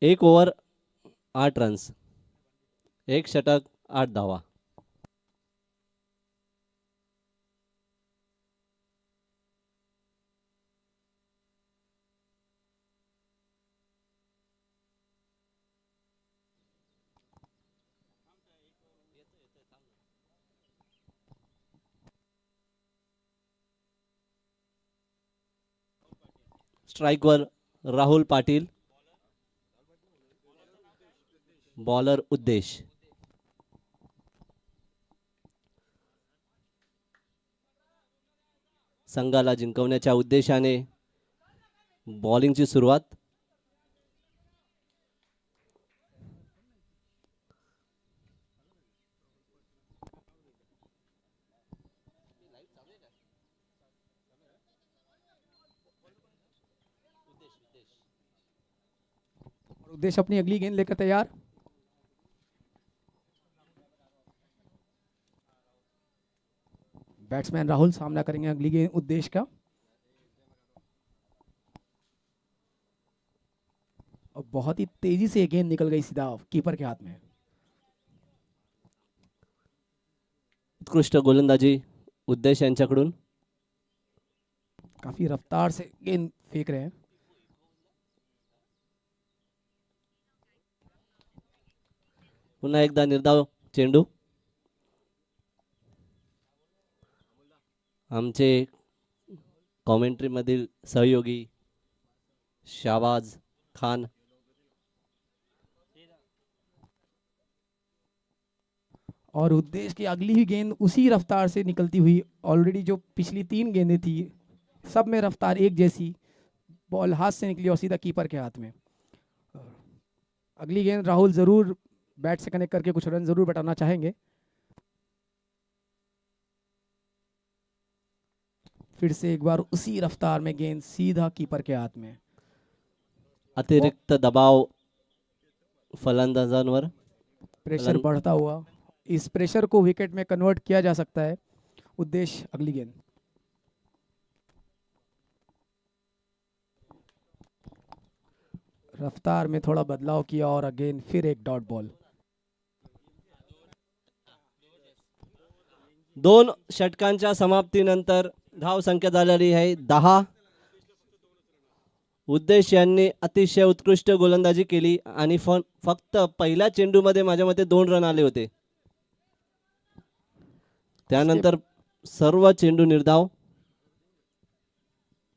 एक over 8 runs, एक षटक 8 धावा. स्ट्राइकवर राहुल पाटील, बॉलर उद्देश. संघाला जिंकवण्याच्या उद्देशाने बॉलिंगची सुरुवात. उद्देश्य अपनी अगली गेंद लेकर तैयार. बैट्समैन राहुल सामना करेंगे अगली गेंद उद्देश्य का. और बहुत ही तेजी से गेंद निकल गई सीधा कीपर के हाथ में. उत्कृष्ट गोलंदाजी उद्देश यांच्याकडून. काफी रफ्तार से गेंद फेंक रहे हैं. पुन्हा एकदा निर्धाव चेंडू. आमचे कॉमेंट्री मधील सहयोगी शाहबाज खान. और उद्देश्य की अगली ही गेंद उसी रफ्तार से निकलती हुई. ऑलरेडी जो पिछली 3 गेंदें थी सब में रफ्तार एक जैसी. बॉल हाथ से निकली और सीधा कीपर के हाथ में. अगली गेंद राहुल जरूर बैट से कनेक्ट करके कुछ रन जरूर बटाना चाहेंगे. फिर से एक बार उसी रफ्तार में गेंद सीधा कीपर के हाथ में. अतिरिक्त दबाव फलंदाजांवर. प्रेशर बढ़ता हुआ. इस प्रेशर को विकेट में कन्वर्ट किया जा सकता है. उद्देश्य अगली गेंद. रफ्तार में थोड़ा बदलाव किया और अगेन फिर एक डॉट बॉल. 2 षटकांच्या समाप्तीनंतर धाव संख्या झालेली आहे 10. उद्देश यांनी अतिशय उत्कृष्ट गोलंदाजी केली आणि फक्त पहिल्या चेंडूमध्ये माझ्या मते 2 रन आले होते. त्यानंतर सर्व चेंडू निर्धाव.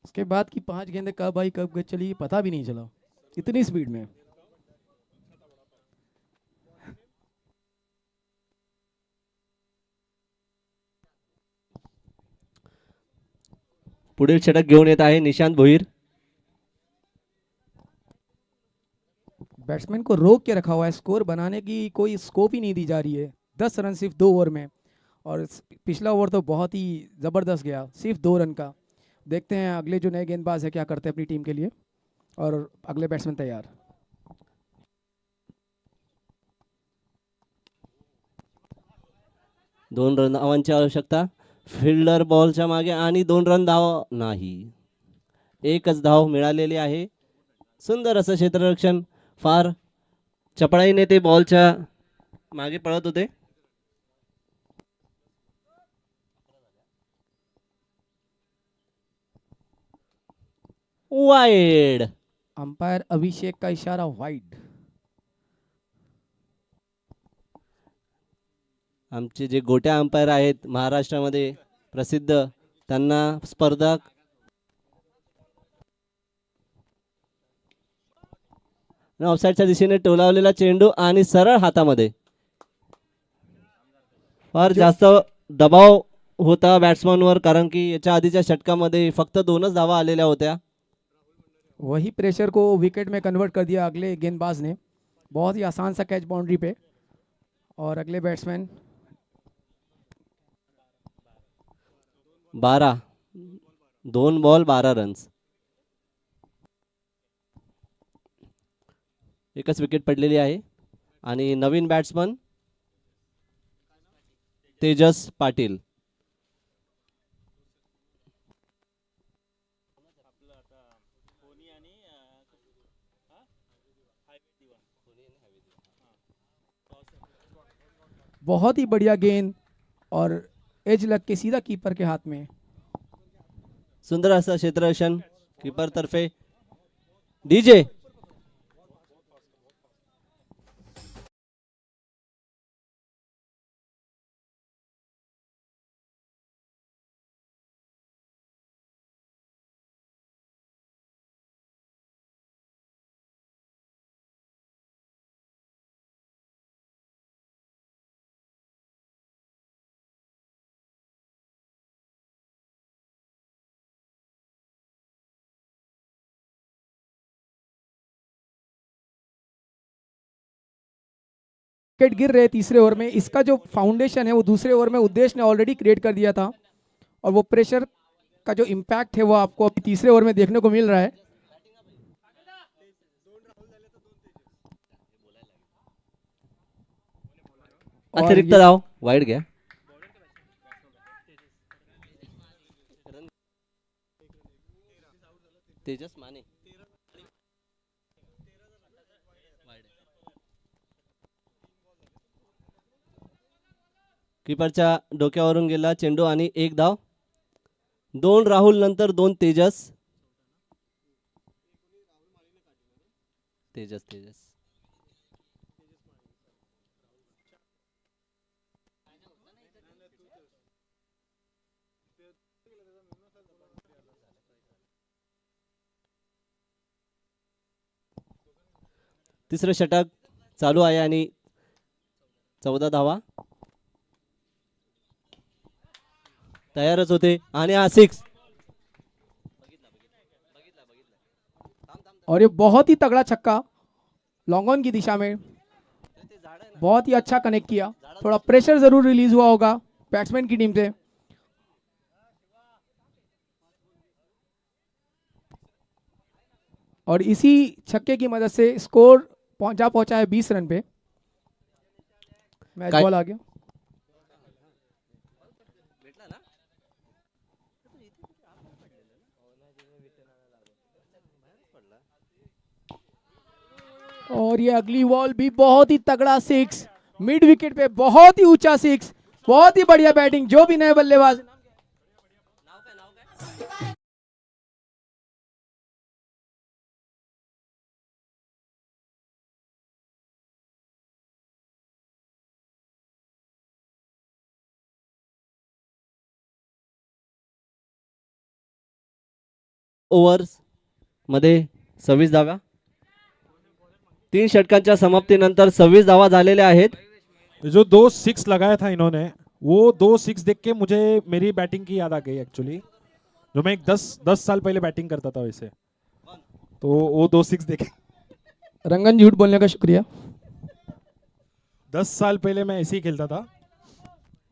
उसके बाद की 5 गेंदें कब आई कब चली पता भी नहीं चला. इतनी स्पीड में. पुढील षटक घेऊन येत आहे निशांत भोईर. बैट्समैन को रोक के रखा हुआ है. स्कोर बनाने की कोई स्कोप ही नहीं दी जा रही है. 10 रन सिर्फ 2 ओवर में. और पिछला ओवर तो बहुत ही ज़बरदस्त गया सिर्फ 2 रन का. देखते हैं अगले जो नए गेंदबाज है क्या करते हैं अपनी टीम के लिए. और अगले बैट्समैन तैयार. 2 रन धावांची आवश्यकता. फिल्डर बॉलच्या मागे आणि 2 रन धाव नाही. एकच धाव मिळालेली आहे. सुंदर असं क्षेत्ररक्षण. फार चपळाईने ते बॉलच्या मागे पळत होते. वाइड. अंपायर अभिषेक का इशारा वाइड. आमचे जे गोट्या अंपायर आहेत महाराष्ट्रामध्ये प्रसिद्ध, त्यांना स्पर्धक ऑफसाईडच्या दिशेने टोलावलेला चेंडू आणि सरळ हातामध्ये. फार जास्त दबाव होता बॅट्समनवर कारण की याच्या आधीच्या षटकामध्ये फक्त 2च धावा आलेल्या होत्या. वही प्रेशर को विकेट में कन्वर्ट कर दिया अगले गेंदबाज ने. बहुत ही आसान सा कैच बाउंड्री पे. और अगले बैट्समैन 12. 2 ball 12 runs. एकच विकेट पडलेली आहे. आणि नवीन बॅट्समन तेजस पाटील. बहुत ही बढ़िया गेंद और एज लग के सीधा कीपर के हाथ में। सुंदर असं क्षेत्ररक्षण कीपर तर्फे। डीजे विकेट गिर रहे तीसरे ओवर में, इसका जो फाउंडेशन है वो दूसरे ओवर में उद्देश्य ने ऑलरेडी क्रिएट कर दिया था और वो प्रेशर का जो इम्पैक्ट है वो आपको अभी तीसरे ओवर में देखने को मिल रहा है। और अतिरिक्त ये धाव वाईड गया। तेजस माने कीपरच्या डोक्यावरून गेला चेंडू आणि एक धाव। 2 राहुल नंतर 2 तेजस। तेजस तेजस तिसरं षटक चालू आहे आणि 14 धावा तयारच होते आणि हा 6। और ये बहुत ही तगड़ा छक्का लॉन्ग ऑन की दिशा में, बहुत ही अच्छा कनेक्ट किया। थोड़ा प्रेशर जरूर रिलीज हुआ होगा बैट्समैन की टीम से। और इसी छक्के की मदद से स्कोर पहुंचा है 20 रन पे। मैच बॉल आ गया। और ये अगली बॉल भी बहुत ही तगड़ा 6 मिड विकेट पे, बहुत ही ऊंचा 6, बहुत ही बढ़िया बैटिंग जो भी नए बल्लेबाज। ओव्हर्स मध्ये 26 धावा। 3 षटकांच्या समाप्तीनंतर 26 धावा झालेल्या आहेत। जो 2 6 लगाया था इन्होंने, वो 2 6 देख के मुझे मेरी बैटिंग की याद आ गई एक्चुअली, जो मैं एक 10 साल पहले बैटिंग करता था वैसे। तो वो 2 6 देखे। रंगन झूठ बोलने का शुक्रिया। 10 साल पहले मैं ऐसे ही खेलता था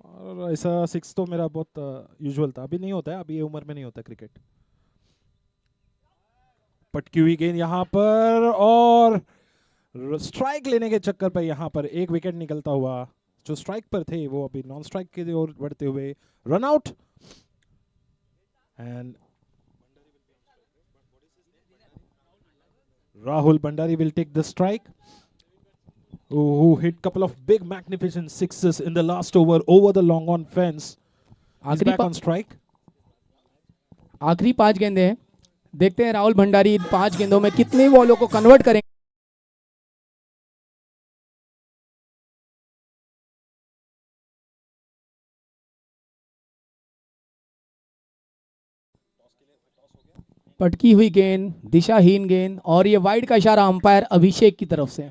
और ऐसा 6 तो मेरा बहुत यूजुअल था। अभी नहीं होता है, अभी ये उम्र में नहीं होता क्रिकेट। पटकी हुई गेंद यहाँ पर और स्ट्राइक लेने के चक्कर पर यहाँ पर एक विकेट निकलता हुआ। जो स्ट्राइक पर थे वो अभी नॉन स्ट्राइक की ओर बढ़ते हुए run out. And Rahul Bhandari will take the strike, who hit couple of big magnificent sixes in the last over the long on fence. He's back on strike. आखिरी 5 गेंदें हैं, देखते हैं राहुल भंडारी इन 5 गेंदों में कितनी बॉलों को कन्वर्ट करेंगे। पटकी हुई गेंद, दिशाहीन गेंद और ये वाइड का इशारा अंपायर अभिषेक की तरफ से।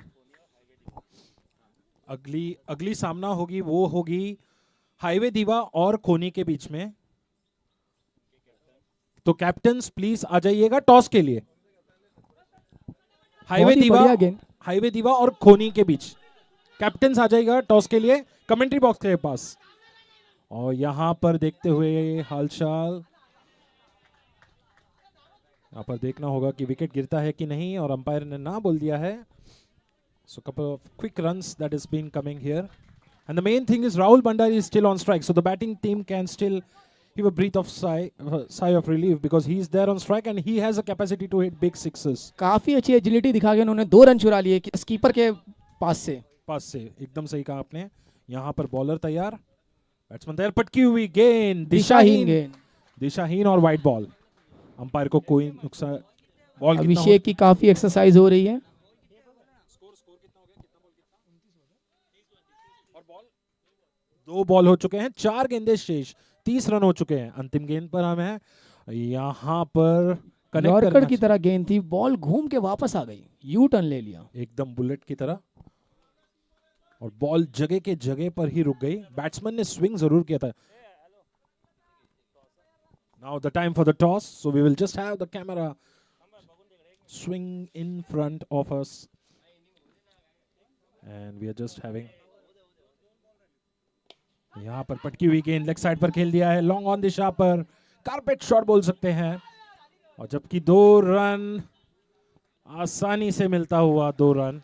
अगली सामना होगी वो होगी हाईवे दीवा और खोनी के बीच में। तो कैप्टन्स प्लीज आ जाइएगा टॉस के लिए। हाईवे दीवा और खोनी के बीच कैप्टन्स आ जाएगा टॉस के लिए कमेंट्री बॉक्स के पास। और यहां पर देखते हुए हालचाल, यहाँ पर देखना होगा कि विकेट गिरता है कि नहीं, और अंपायर ने ना बोल दिया है। So couple of quick runs that has been coming here, and the main thing is Rahul Bhandari is still on strike, so the batting team can still heave a breath of sigh of relief because he is there on strike and he has a capacity to hit big sixes. काफी अच्छी agility दिखा के उन्होंने 2 run चुरा लिए keeper के पास से। पास से एकदम सही कहा आपने। यहाँ पर बॉलर तैयार, बैट्समैन तैयार, पटकी हुई गेंद दिशाहीन गेंद, दिशाहीन और वाइड बॉल। अंपायर को कोई नुकसान, बॉल कितना हो- अभिषेक की काफी एक्सरसाइज हो रही है। दो बॉल हो चुके हैं, 4 गेंदे शेष, 30 रन हो चुके हैं। अंतिम गेंद पर हम हैं, यहाँ पर कनेक्ट यॉर्कर करना की तरह गेंद थी, बॉल घूम के वापस आ गई, यू टर्न ले लिया। एकदम बुलेट की तरह, और बॉल जगह के जगह पर ही रुक गई। बैट्समैन ने स्विंग जरूर किया था। Now the time for the toss, so we will just have the camera swing in front of us and we are just having. यहां पर पटकी हुई गेंद लेग साइड पर खेल दिया है, लॉन्ग ऑन दिशा पर, कारपेट शॉट बोल सकते हैं। और जबकि 2 रन आसानी से मिलता हुआ 2 रन।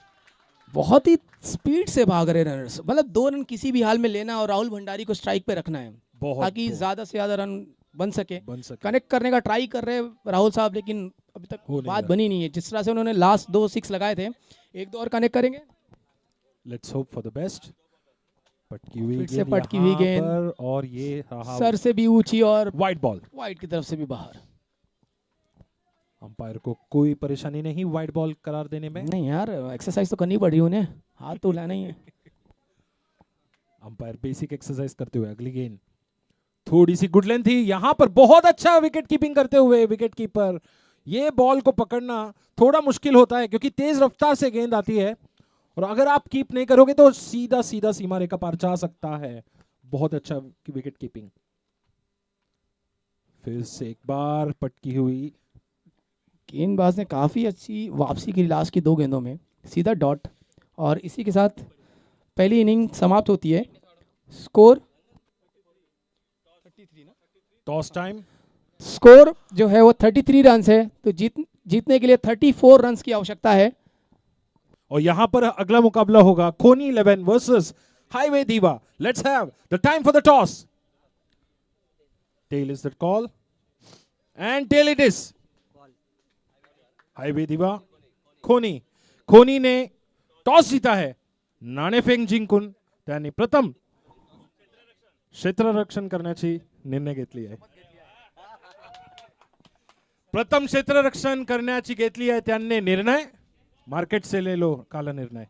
बहुत ही स्पीड से भाग रहे रनर्स, मतलब 2 रन किसी भी हाल में लेना और राहुल भंडारी को स्ट्राइक पे रखना है ताकि ज्यादा से ज्यादा रन बन सके। कनेक्ट करने का ट्राई कर रहे हैं राहुल साहब, लेकिन अभी तक बात बनी नहीं है। जिस तरह से उन्होंने लास्ट 2 6 लगाए थे, 1-2 और कनेक्ट करेंगे। Let's hope for the best. पटकी हुई फिर से गेंद पटकी हुई यहाँ गेंद, पर, और ये रहा सर से भी ऊंची और वाइड बॉल। वाइड की तरफ से भी बाहर। अंपायर को कोई परेशानी नहीं वाइड बॉल करार देने में। नहीं यार, एक्सरसाइज तो करनी पड़ रही है उन्हें, हाथ तो हिलाना ही है। अंपायर बेसिक एक्सरसाइज करते हुए अगली गेंद, थोड़ी सी गुड लेंथ थी, यहां पर बहुत अच्छा विकेट कीपिंग करते हुए विकेट कीपर। ये बॉल को पकड़ना थोड़ा मुश्किल होता है क्योंकि तेज रफ्तार से गेंद आती है, और अगर आप कीप नहीं करोगे तो सीधा सीधा सीमा रेखा पार जा सकता है। बहुत अच्छा विकेट कीपिंग। फिर से एक बार पटकी हुई गेंदबाज ने काफी अच्छी वापसी की लास्ट की 2 गेंदों में, सीधा डॉट। और इसी के साथ पहली इनिंग समाप्त होती है। स्कोर टॉस टाइम, स्कोर जो है वो 33 रन है, तो जीतने के लिए 34 रन की आवश्यकता है। और यहां पर अगला मुकाबला होगा Khoni 11 versus highway diva. Let's have the time for the toss. Tail is the call and tail it is highway diva. Khoni ने टॉस जीता है। नाणेफेक जिंकून त्यांनी प्रथम क्षेत्ररक्षण करण्याची निर्णय घेतली आहे। प्रथम क्षेत्ररक्षण करण्याची घेतली आहे त्यांनी निर्णय। मार्केट से ले लो काला निर्णय।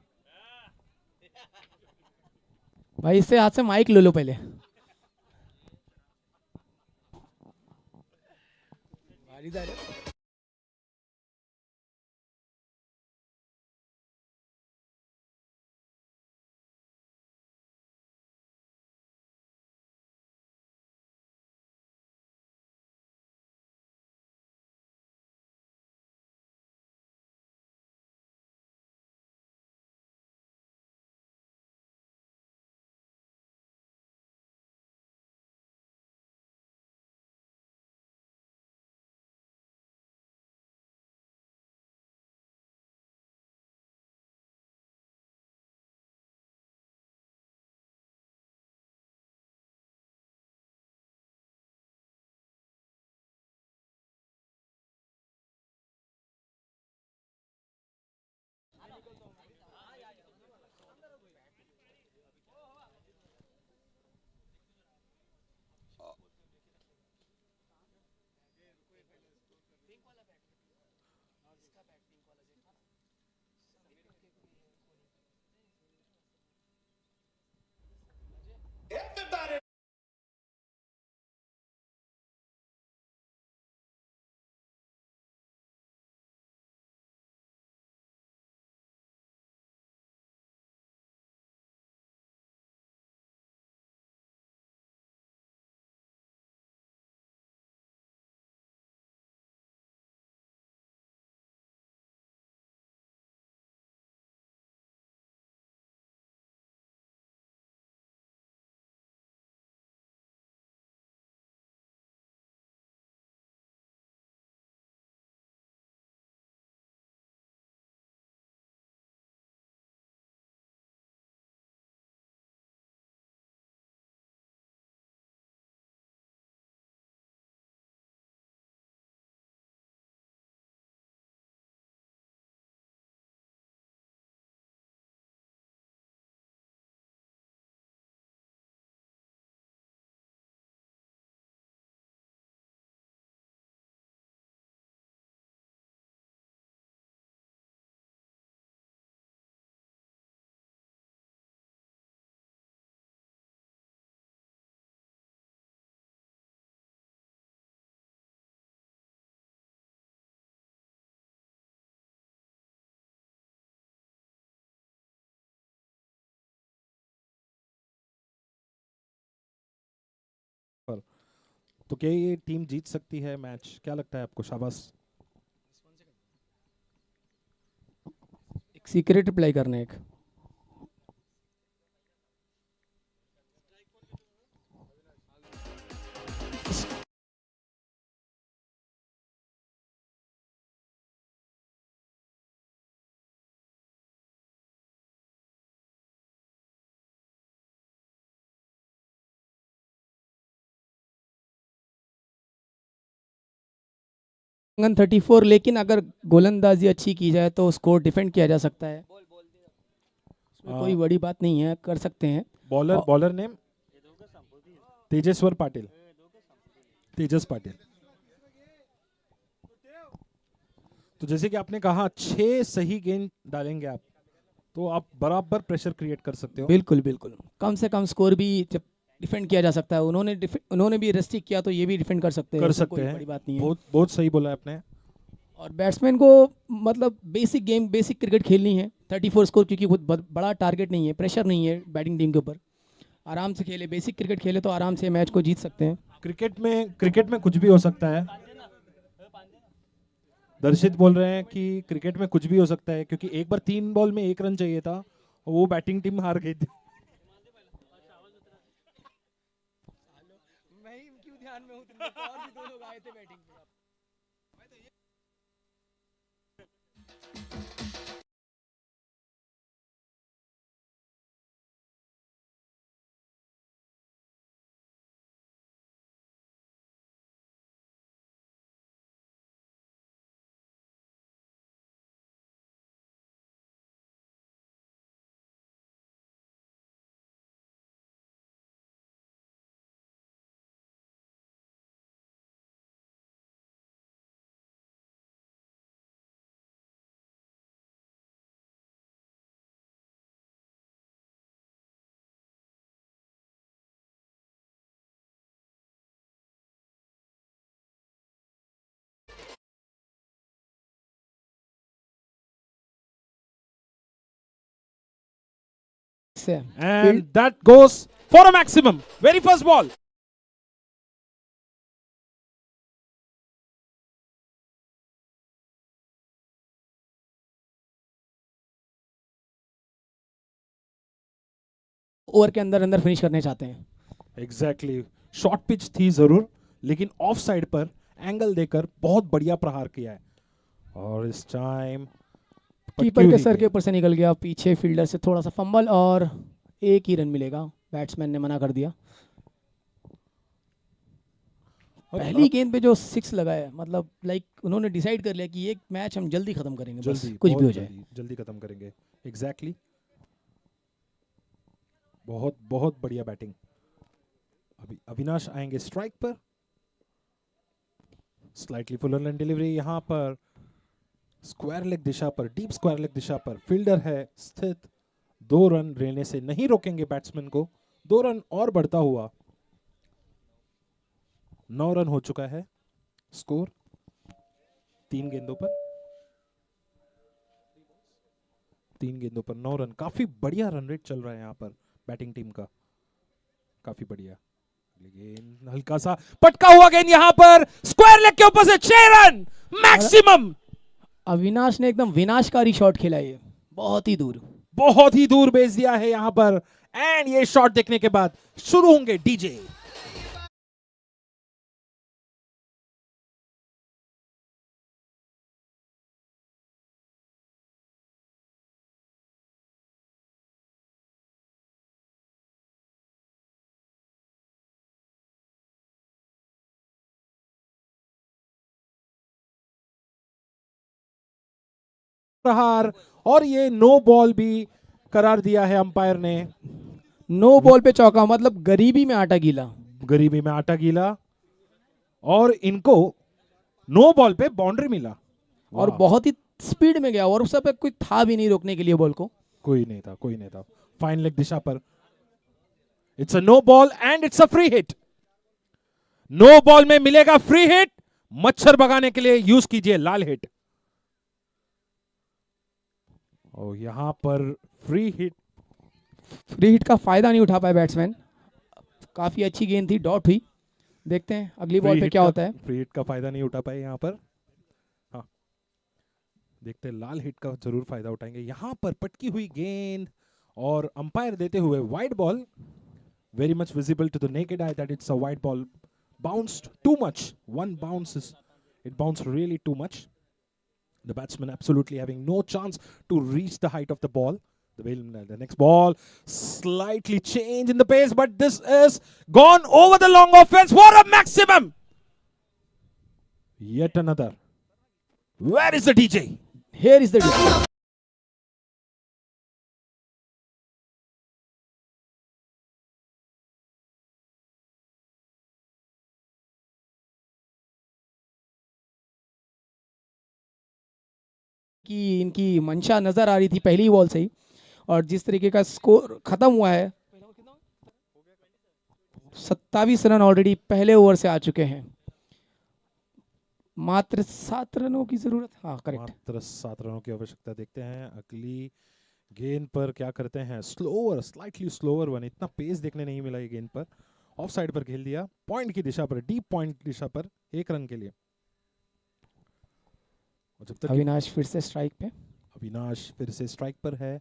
भाई इससे हाथ से माइक ले लो पहले। पर तो क्या ये टीम जीत सकती है मैच? क्या लगता है आपको? शाबाश। एक सीक्रेट रिप्लाई करना है एक। अंगन 34, लेकिन अगर गोलंदाजी अच्छी की जाए तो स्कोर डिफेंड किया जा सकता है, इसमें कोई बड़ी बात नहीं है, कर सकते हैं। Bowler bowler name Tejeshwar Patil, Tejas Patil. तो जैसे कि आपने कहा 6 सही गेंद डालेंगे आप तो आप बराबर प्रेशर क्रिएट कर सकते हो। बिल्कुल बिल्कुल, कम से कम स्कोर भी जब डिफेंड किया जा सकता है, उन्होंने भी रेस्ट्रिक्ट किया तो ये भी डिफेंड कर सकते हैं, कर उसमें सकते कोई हैं। बड़ी बात नहीं है। बहुत बहुत सही बोला आपने। और बैट्समैन को मतलब बेसिक गेम, बेसिक क्रिकेट खेलनी है। 34 स्कोर क्योंकि बहुत बड़ा टारगेट नहीं है, प्रेशर नहीं है बैटिंग टीम के ऊपर, आराम से खेले, बेसिक क्रिकेट खेले तो आराम से मैच को जीत सकते हैं। क्रिकेट में कुछ भी हो सकता है। दर्शित बोल रहे हैं कि क्रिकेट में कुछ भी हो सकता है, क्योंकि एक बार 3 बॉल में 1 रन चाहिए था और वो बैटिंग टीम हार गई थी। से And that goes for a maximum. Very first ball. Over के अंदर अंदर फिनिश करने चाहते हैं। Exactly. शॉर्ट पिच थी जरूर, लेकिन ऑफ साइड पर एंगल देकर बहुत बढ़िया प्रहार किया है। और इस टाइम कीपर के सर के ऊपर से निकल गया, पीछे फील्डर से थोड़ा सा फंबल और 1 ही रन मिलेगा, बैट्समैन ने मना कर दिया। पहली गेंद पे जो 6 लगा है, मतलब लाइक उन्होंने डिसाइड कर लिया कि ये मैच हम जल्दी खत्म करेंगे, बस जल्दी, कुछ भी हो बहुत जाए। जल्दी खत्म करेंगे। एग्जैक्टली बहुत बहुत बढ़िया बैटिंग। अभी अविनाश आएंगे स्ट्राइक पर। स्लाइटली फुल ऑन डिलीवरी यहाँ पर स्क्वायर लेग दिशा पर, डीप स्क्वायर लेग दिशा पर फील्डर है स्थित। 2 रन लेने से नहीं रोकेंगे बैट्समैन को। 2 रन और बढ़ता हुआ 9 रन हो चुका है स्कोर 3 गेंदों पर। 3 गेंदों पर 9 रन, काफी बढ़िया रन रेट चल रहा है यहाँ पर बैटिंग टीम का, काफी बढ़िया। लेकिन हल्का सा पटका हुआ गेंद यहाँ पर स्क्वायर लेग के ऊपर से 6 रन मैक्सिमम। अविनाश ने एकदम विनाशकारी शॉट खेला, ये बहुत ही दूर भेज दिया है यहाँ पर। एंड ये शॉट देखने के बाद शुरू होंगे डीजे। प्रहार और ये नो बॉल भी करार दिया है अंपायर ने। नो बॉल पे चौका, मतलब गरीबी में आटा गीला। गरीबी में आटा गीला, और इनको नो बॉल पे बाउंड्री मिला और बहुत ही स्पीड में गया, और उस पे कोई था भी नहीं रोकने के लिए बॉल को। कोई नहीं था। फाइन लेग दिशा पर it's a no ball and it's a free hit. No ball में मिलेगा फ्री हिट। मच्छर भगाने के लिए यूज कीजिए लाल हिट। और यहां पर फ्री हिट का फायदा नहीं उठा पाए बैट्समैन। काफी अच्छी गेंद थी, डॉट हुई। देखते हैं अगली बॉल पे क्या होता है। फ्री हिट का फायदा नहीं उठा पाए यहाँ पर। हाँ, देखते हैं लाल हिट का जरूर फायदा उठाएंगे। यहाँ पर पटकी हुई गेंद और अंपायर देते हुए wide ball, very much visible to the naked eye that it's a white ball. Bounced too much. One bounce is, it bounced really too much. The batsman absolutely having no chance to reach the height of the ball. The next ball slightly change in the pace, but this is gone over the long offense for a maximum. Yet another. Where is the DJ? Here is the DJ. कि इनकी मंशा नजर आ रही थी पहली ball से ही, और जिस तरीके का स्कोर खत्म हुआ है, 27 रन ऑलरेडी पहले ओवर से आ चुके हैं। मात्र 7 रनों की जरूरत, हाँ करेक्ट, मात्र 7 रनों की आवश्यकता। देखते हैं अगली गेंद पर क्या करते हैं। स्लोअर, स्लाइटली स्लोअर वन, इतना पेस देखने नहीं मिला ये गेंद पर। ऑफ साइड पर खेल दिया, पॉइंट की दिशा पर, डीप पॉइंट दिशा पर, 1 रन के लिए। और जब तक अविनाश फिर से स्ट्राइक पे, अविनाश फिर से स्ट्राइक पर है।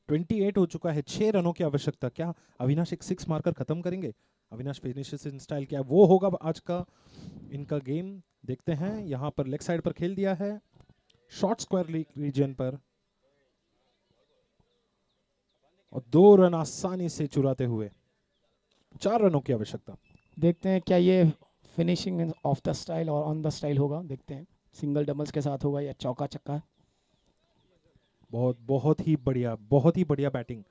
28 हो चुका है, 6 रनों की आवश्यकता। क्या अविनाश एक 6 मारकर खत्म करेंगे? अविनाश फिनिशेस इन स्टाइल, क्या वो होगा आज का इनका गेम? देखते हैं। यहां पर लेग साइड पर खेल दिया है, शॉर्ट स्क्वायर रीजन पर, और 2 रन आसानी से चुराते हुए 4 रनों की आवश्यकता। देखते हैं क्या ये फिनिशिंग ऑफ द स्टाइल और ऑन द स्टाइल होगा। देखते हैं सिंगल डबल्स के साथ होगा या चौका छक्का। बहुत ही बढ़िया बैटिंग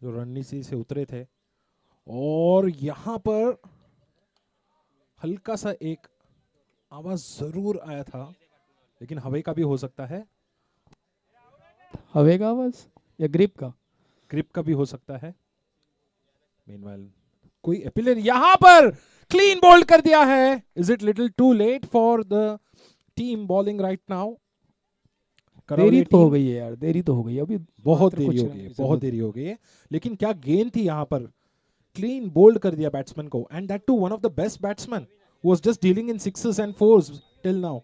जो रणनीति से उतरे थे। और यहां पर हल्का सा एक आवाज जरूर आया था, लेकिन हवे का भी हो सकता है। हवे का आवाज या ग्रिप का? ग्रिप का भी हो सकता है। मीनवाइल कोई अपील यहां पर क्लीन बोल्ड कर दिया है। Is it little too late for the team bowling right now? देरी तो हो गई है यार, देरी तो हो गई, अभी बहुत देरी हो गई है। लेकिन क्या गेंद थी यहां पर, क्लीन बोल्ड कर दिया बैट्समैन को, and that too one of the best batsman who was just dealing in 6s and 4s till now.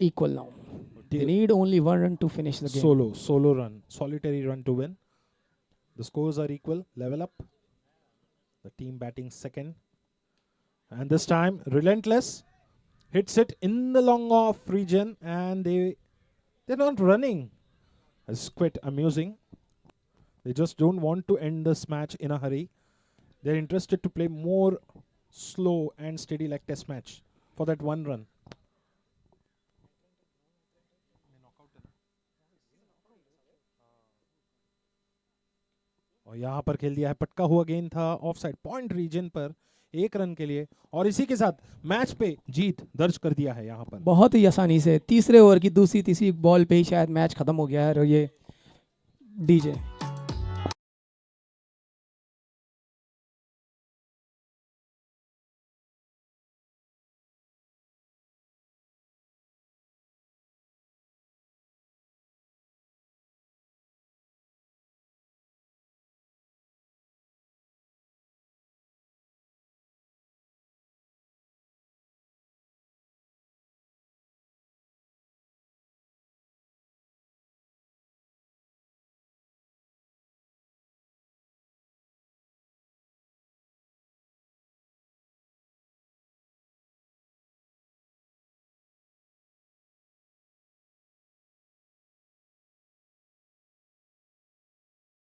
equal now. They need only 1 run to finish the game. Solo run, solitary run to win. The scores are equal, level up. The team batting second, and this time relentless hits it in the long off region, and they're not running. It's quite amusing. They just don't want to end this match in a hurry. They're interested to play more slow and steady like test match for that 1 run. और यहाँ पर खेल दिया है, पटका हुआ गेंद था ऑफ साइड पॉइंट रीजन पर 1 रन के लिए, और इसी के साथ मैच पे जीत दर्ज कर दिया है। यहाँ पर बहुत ही आसानी से तीसरे ओवर की तीसरी बॉल पे ही शायद मैच खत्म हो गया है। और ये डीजे